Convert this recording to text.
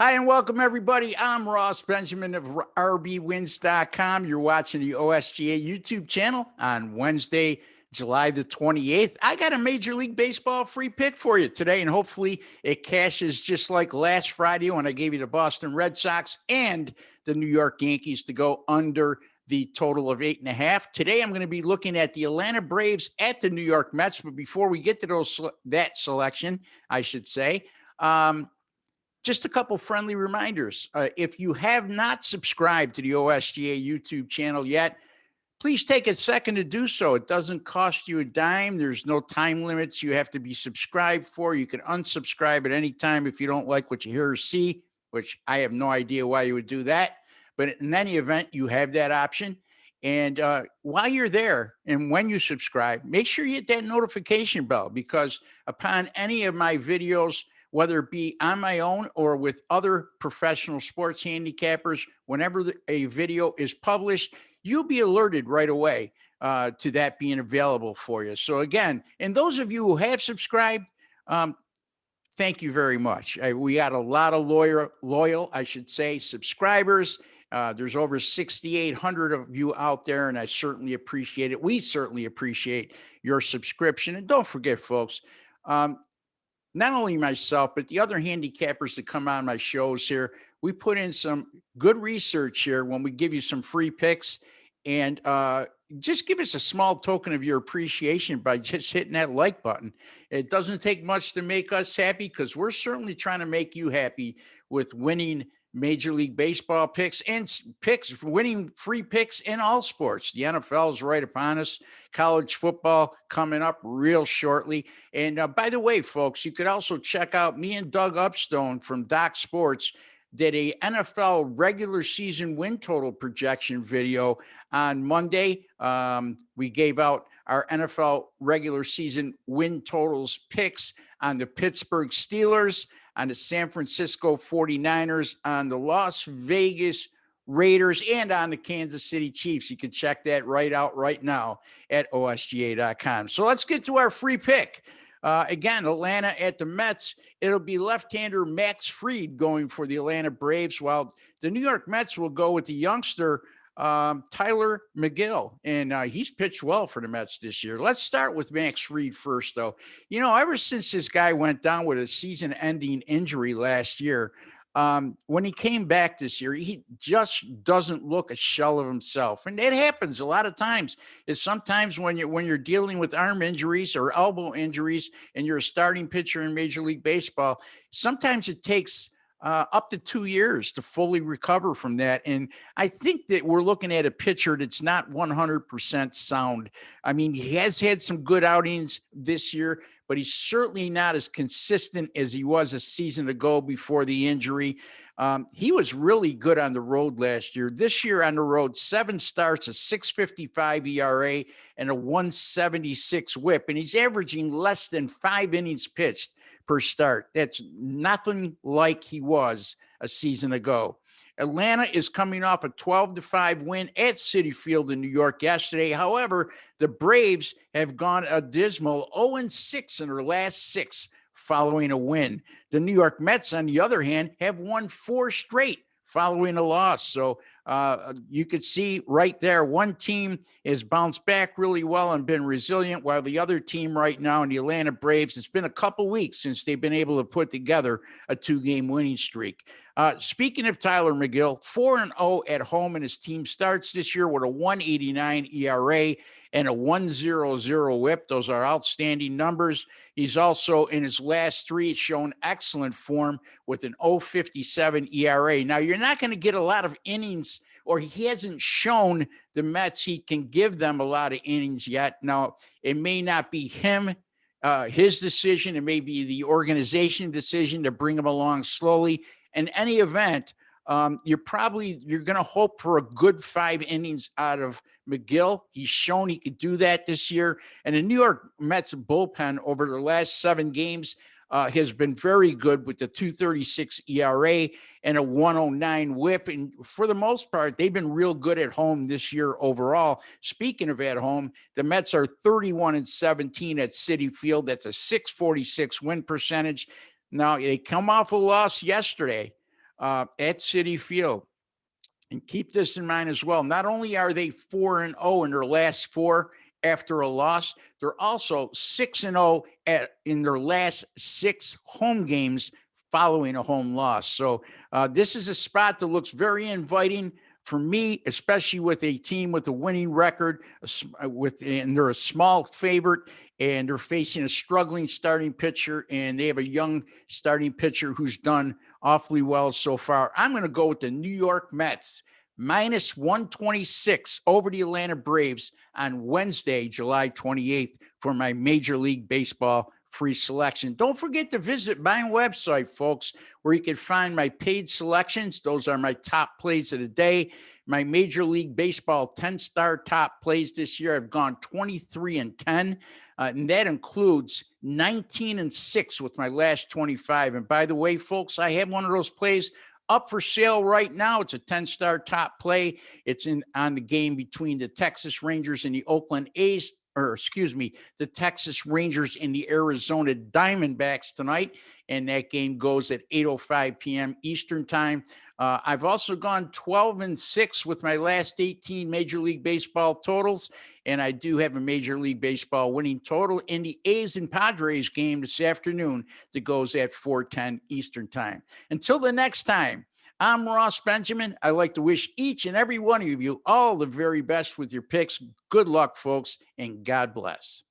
Hi, and welcome, everybody. I'm Ross Benjamin of RBWins.com. You're watching the OSGA YouTube channel on Wednesday, July the 28th. I got a Major League Baseball free pick for you today, and hopefully it cashes just like last Friday when I gave you the Boston Red Sox and the New York Yankees to go under the total of 8.5. Today, I'm going to be looking at the Atlanta Braves at the New York Mets. But before we get to that selection, I should say, just a couple friendly reminders. If you have not subscribed to the OSGA YouTube channel yet, please take a second to do so. It doesn't cost you a dime. There's no time limits you have to be subscribed for. You can unsubscribe at any time if you don't like what you hear or see, which I have no idea why you would do that. But in any event, you have that option. And while you're there and when you subscribe, make sure you hit that notification bell, because upon any of my videos, whether it be on my own or with other professional sports handicappers, whenever a video is published, you'll be alerted right away to that being available for you. So again, and those of you who have subscribed, thank you very much. We got a lot of loyal, I should say, subscribers. There's over 6,800 of you out there, and I certainly appreciate it. We certainly appreciate your subscription. And don't forget, folks, not only myself, but the other handicappers that come on my shows here, we put in some good research here when we give you some free picks. And just give us a small token of your appreciation by just hitting that like button. It doesn't take much to make us happy, because we're certainly trying to make you happy with winning Major League Baseball picks and picks, winning free picks in all sports. The NFL is right upon us. College football coming up real shortly. And by the way, folks, you could also check out me and Doug Upstone from Doc Sports did a NFL regular season win total projection video on Monday. We gave out our NFL regular season win totals picks on the Pittsburgh Steelers, on the San Francisco 49ers, on the Las Vegas Raiders, and on the Kansas City Chiefs. You can check that right out right now at OSGA.com. So let's get to our free pick. Again, Atlanta at the Mets. It'll be left-hander Max Fried going for the Atlanta Braves, while the New York Mets will go with the youngster Tyler McGill, and he's pitched well for the Mets this year. Let's start with Max Fried first, though. You know, ever since this guy went down with a season-ending injury last year, when he came back this year, he just doesn't look a shell of himself. And it happens a lot of times. Is sometimes when you're dealing with arm injuries or elbow injuries and you're a starting pitcher in Major League Baseball, sometimes it takes up to 2 years to fully recover from that. And I think that we're looking at a pitcher that's not 100% sound. I mean, he has had some good outings this year, but he's certainly not as consistent as he was a season ago before the injury. He was really good on the road last year. This year on the road, 7 starts, a 6.55 ERA, and a 1.76 WHIP, and he's averaging less than 5 innings pitched per start. That's nothing like he was a season ago. Atlanta is coming off a 12-5 win at Citi Field in New York yesterday. However, the Braves have gone a dismal 0-6 in their last 6 following a win. The New York Mets, on the other hand, have won 4 straight following a loss. So you could see right there, one team has bounced back really well and been resilient, while the other team right now in the Atlanta Braves, it's been a couple weeks since they've been able to put together a 2-game winning streak. Speaking of Tyler McGill, 4-0 at home in his team starts this year with a 1.89 ERA and a 1.00 WHIP. Those are outstanding numbers. He's also, in his last 3, shown excellent form with an 0.57 ERA. Now, you're not going to get a lot of innings, or he hasn't shown the Mets he can give them a lot of innings yet. Now, it may not be him, his decision. It may be the organization decision to bring him along slowly. In any event, you're going to hope for a good 5 innings out of McGill. He's shown he could do that this year. And the New York Mets bullpen over the last 7 games has been very good with the 2.36 ERA and a 1.09 WHIP. And for the most part, they've been real good at home this year overall. Speaking of at home, the Mets are 31-17 at Citi Field. That's a 6.46 win percentage. Now, they come off a loss yesterday at Citi Field. And keep this in mind as well. Not only are they 4-0 in their last four after a loss, they're also 6-0 in their last six home games following a home loss. So this is a spot that looks very inviting for me, especially with a team with a winning record. And they're a small favorite, and they're facing a struggling starting pitcher, and they have a young starting pitcher who's done awfully well so far. I'm going to go with the New York Mets minus 126 over the Atlanta Braves on Wednesday, July 28th for my Major League Baseball free selection. Don't forget to visit my website, folks, where you can find my paid selections. Those are my top plays of the day. My Major League Baseball 10-star top plays this year. I've gone 23-10. And that includes 19-6 with my last 25. And by the way, folks, I have one of those plays up for sale right now. It's a 10-star top play. It's on the game between the Texas Rangers and the Oakland A's, or excuse me, the Texas Rangers and the Arizona Diamondbacks tonight. And that game goes at 8:05 p.m. Eastern time. I've also gone 12-6 with my last 18 Major League Baseball totals. And I do have a Major League Baseball winning total in the A's and Padres game this afternoon that goes at 4:10 Eastern time. Until the next time, I'm Ross Benjamin. I'd like to wish each and every one of you all the very best with your picks. Good luck, folks, and God bless.